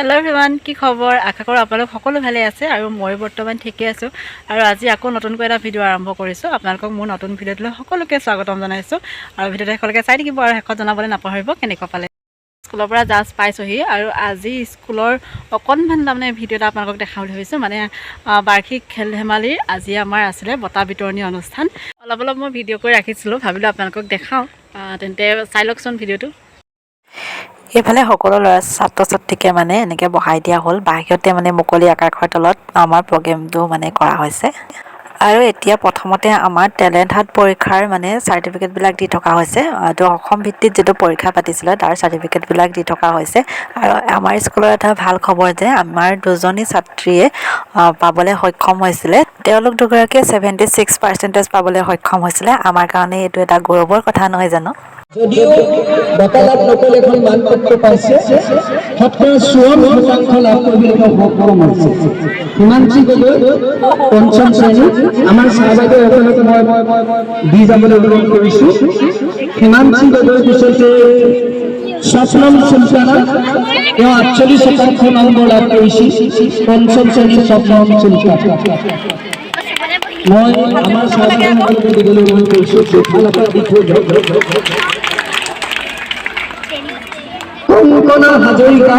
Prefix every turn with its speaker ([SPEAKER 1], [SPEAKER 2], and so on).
[SPEAKER 1] Hello' everyone, কি খবৰ? আশা কৰোঁ আপোনালোক সকলো ভালে আছে আৰু মই বৰ্তমান ঠিকে আছোঁ। আৰু আজি আকৌ নতুনকৈ এটা ভিডিঅ' আৰম্ভ কৰিছোঁ। আপোনালোকক মোৰ নতুন ভিডিঅ'টোলৈ সকলোকে স্বাগতম জনাইছোঁ। আৰু ভিডিঅ'টো শেষলৈকে চাই থাকিব আৰু শেষত জনাবলৈ নাপাহৰিব কেনেকুৱা পালে। স্কুলৰ পৰা জাষ্ট পাইছোঁহি আৰু আজি স্কুলৰ অকণমান তাৰমানে ভিডিঅ' এটা আপোনালোকক দেখাম বুলি ভাবিছোঁ। মানে বাৰ্ষিক খেল ধেমালিৰ আজি আমাৰ আছিলে বঁটা বিতৰণী অনুষ্ঠান। অলপ মই ভিডিঅ' কৰি ৰাখিছিলোঁ, ভাবিলোঁ আপোনালোকক দেখাওঁ। তেন্তে চাই লওকচোন ভিডিঅ'টো। এইফালে সকলো ছাত্ৰ ছাত্ৰীকে মানে এনেকৈ বহাই দিয়া হ'ল। বাহিৰতে মানে মুকলি আকাশৰ তলত আমাৰ প্ৰগ্ৰেমটো মানে কৰা হৈছে। আৰু এতিয়া প্ৰথমতে আমাৰ টেলেণ্ট হাণ্ট পৰীক্ষাৰ মানে চাৰ্টিফিকেটবিলাক দি থকা হৈছে। এইটো অসম ভিত্তিত যিটো পৰীক্ষা পাতিছিলে তাৰ চাৰ্টিফিকেটবিলাক দি থকা হৈছে। আৰু আমাৰ স্কুলৰ এটা ভাল খবৰ যে আমাৰ দুজনী ছাত্ৰীয়ে পাবলৈ সক্ষম হৈছিলে। তেওঁলোক দুগৰাকীয়ে 76% পাবলৈ সক্ষম হৈছিলে। আমাৰ কাৰণে এইটো এটা গৌৰৱৰ কথা নহয় জানো?
[SPEAKER 2] যদিও বঁটা লাভ নকৰিলে এখন মানপত্ৰ পাইছে, শতকৰা 54% লাভ কৰিবলৈ সক্ষম হৈছে। হিমাংশী গগৈ পঞ্চম শ্ৰেণী, আমাৰ ছাৰ বাইদেউ এখনক মই দি যাবলৈ অনুৰোধ কৰিছোঁ। হিমাংশী গগৈৰ পিছতে স্বপ্নম চুলকানা, তেওঁ 48% নম্বৰ লাভ কৰিছিল। পঞ্চম শ্ৰেণীৰ স্বপ্নম চুলকানা। মই আমাৰ ছাৰ বাইদেউসকলকে দিবলৈ অনুৰোধ কৰিছোঁ। এফালৰ দি থৈ দিয়ক। কংকনা হাজৰিকা